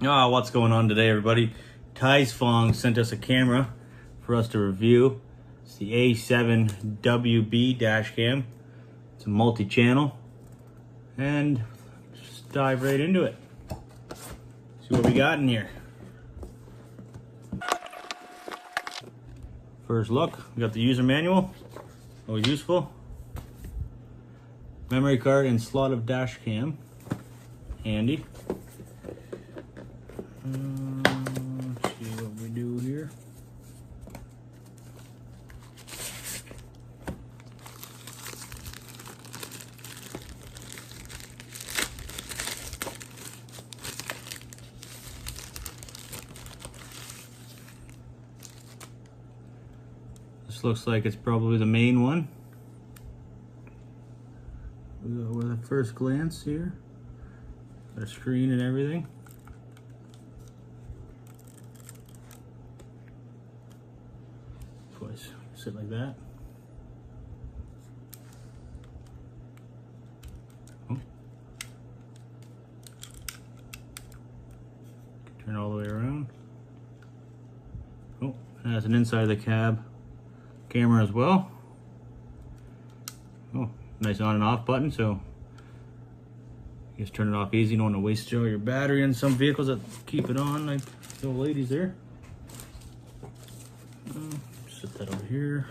What's going on today, everybody? Tiesfong sent us a camera for us to review. It's the A7 WB Dash Cam. It's a multi-channel, and just dive right into it. See what we got in here. First look, we got the user manual, always useful. Memory card and slot of dash cam, handy. Let's see what we do here. This looks like it's probably the main one. With a first glance here, got a screen and everything. Twice, sit like that. Oh. Turn all the way around. Oh, it has an inside of the cab camera as well. Oh, nice on and off button, so you just turn it off easy. You don't want to waste your battery in some vehicles that keep it on, like the old ladies there. Set that over here.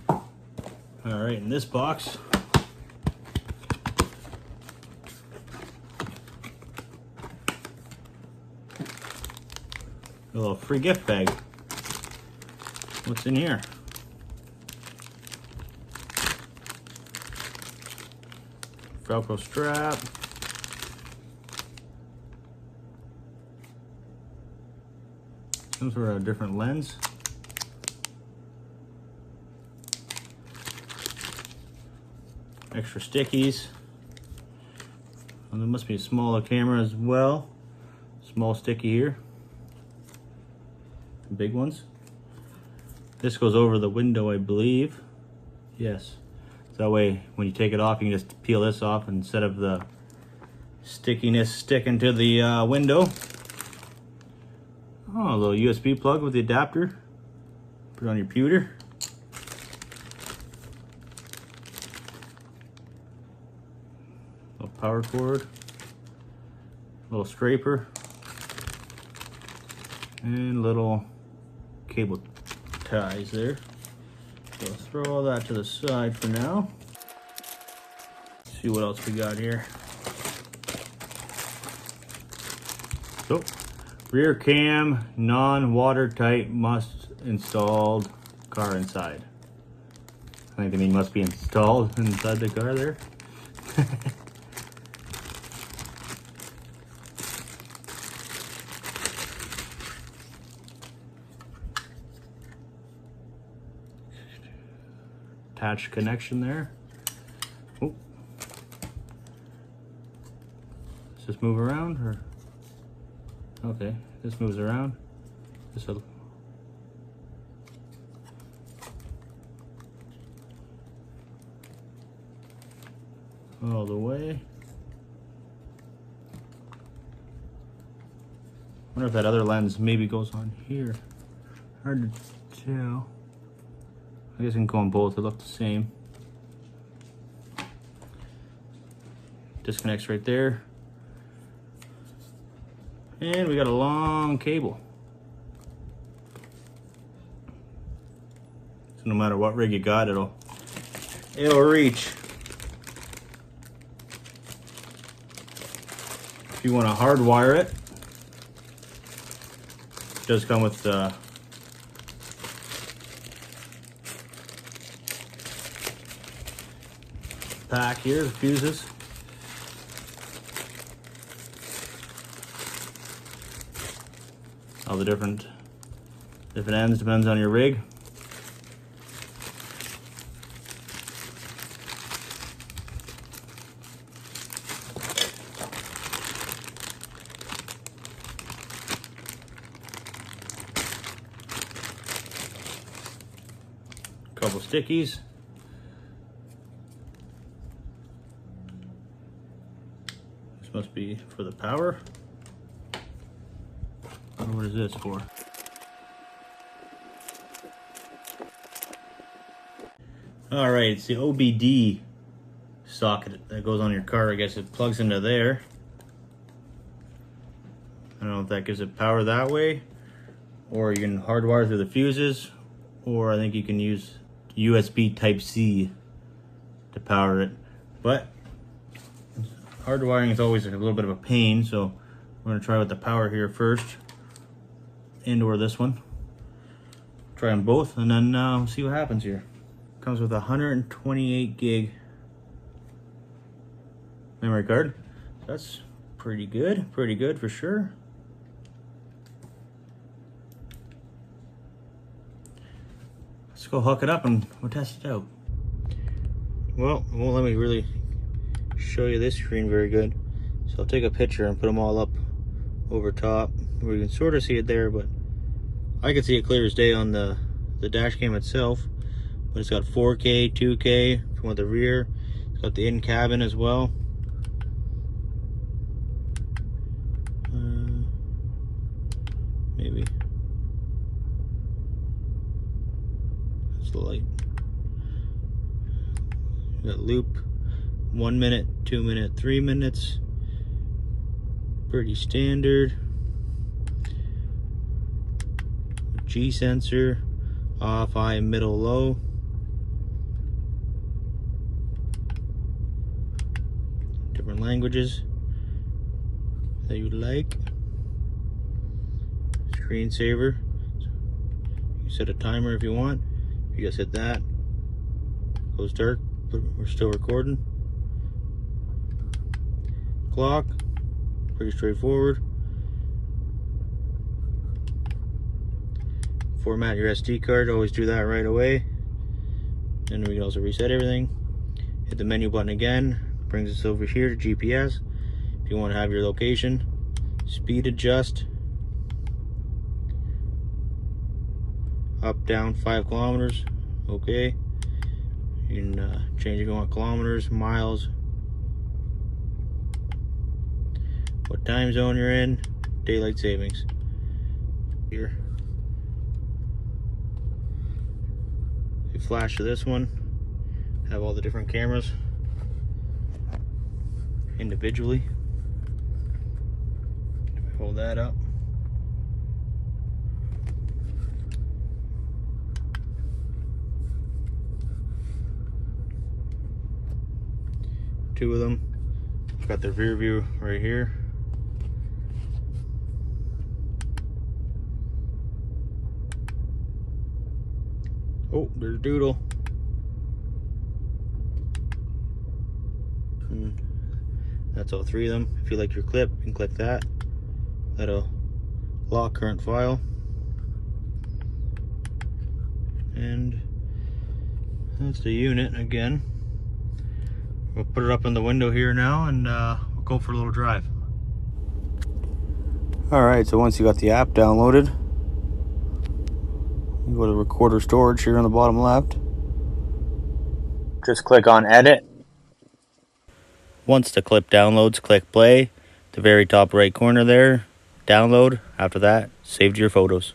All right, in this box, a little free gift bag. What's in here? Velcro strap. Some sort of different lens. Extra stickies. And there must be a smaller camera as well. Small sticky here. Big ones. This goes over the window, I believe. Yes. So that way, when you take it off, you can just peel this off instead of the stickiness sticking to the window. Oh, a little USB plug with the adapter. Put it on your pewter. Little power cord. Little scraper. And little cable ties there. So let's throw all that to the side for now. Let's see what else we got here. So, rear cam, non-watertight, must installed car inside. I think they mean must be installed inside the car there. Attached connection there. Oh. Does this move around or? Okay, this moves around. This will. All the way. Wonder if that other lens maybe goes on here. Hard to tell. I guess I can go on both, they look the same. Disconnects right there. And we got a long cable. So no matter what rig you got, it'll reach. If you want to hardwire it, it does come with pack here, the fuses. All the different ends, depends on your rig. Couple stickies. must be for the power. Or what is this for? All right, it's the OBD socket that goes on your car. I guess it plugs into there. I don't know if that gives it power that way, or you can hardwire through the fuses, or I think you can use USB Type-C to power it. But hardwiring is always a little bit of a pain, so we're gonna try with the power here first, and or this one. Try them both, and then see what happens here. Comes with a 128 gig memory card. That's pretty good for sure. Let's go hook it up and we'll test it out. Well, it won't let me really show you this screen very good, so I'll take a picture and put them all up over top where you can sort of see it there, but I can see it clear as day on the dash cam itself. But it's got 4K, 2K if you want the rear. It's got the in-cabin as well. Maybe that's the light. You got loop, 1 minute, 2 minute, 3 minutes. Pretty standard. G sensor, off, high, middle, low. Different languages that you like. Screensaver. You set a timer if you want. You just hit that. Goes dark, but we're still recording. Clock. Pretty straightforward. Format your SD card. Always do that right away. And we can also reset everything. Hit the menu button again. Brings us over here to GPS. If you want to have your location. Speed adjust. Up, down, 5 kilometers. Okay. You can change if you want kilometers, miles, what time zone you're in, daylight savings. Here. You flash to this one. Have all the different cameras individually. Hold that up. Two of them. Got the rear view right here. Oh, there's Doodle. And that's all 3 of them. If you like your clip, you can click that. That'll lock current file. And that's the unit again. We'll put it up in the window here now, and we'll go for a little drive. Alright, so once you got the app downloaded, you go to recorder storage here on the bottom left. Just click on edit. Once the clip downloads, click play. The very top right corner there, download. After that, save to your photos.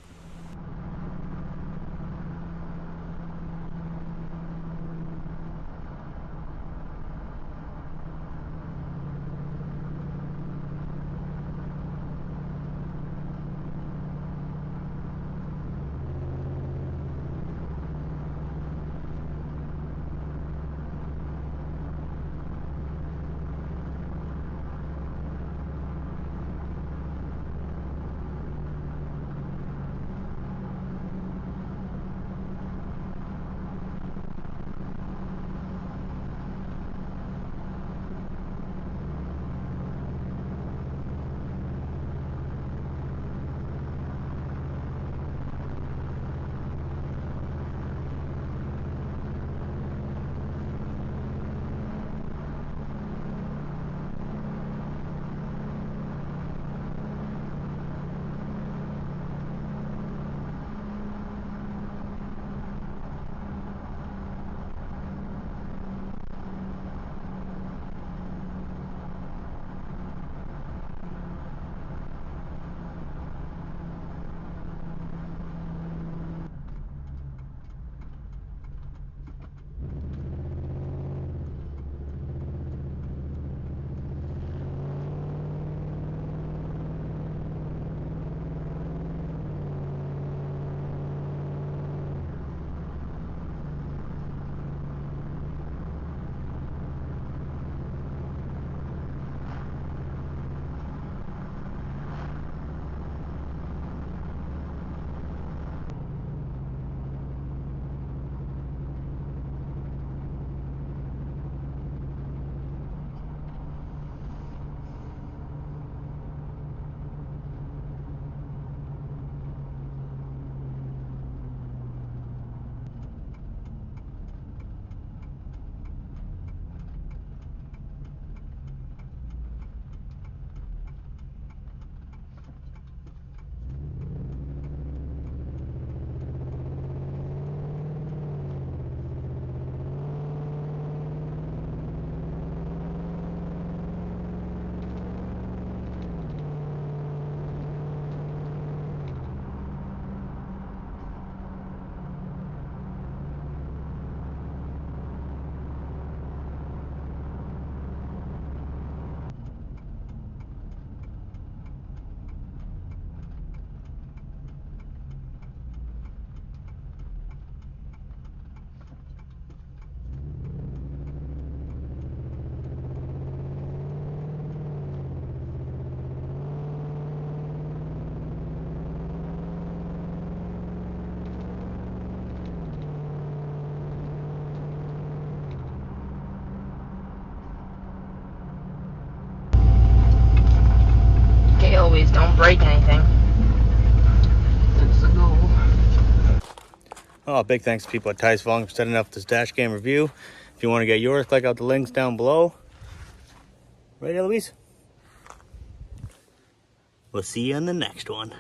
Just don't break anything. That's the goal. Oh, big thanks to people at Tiesfong for setting up this dash cam review. If you want to get yours, click out the links down below. Right, Eloise? We'll see you on the next one.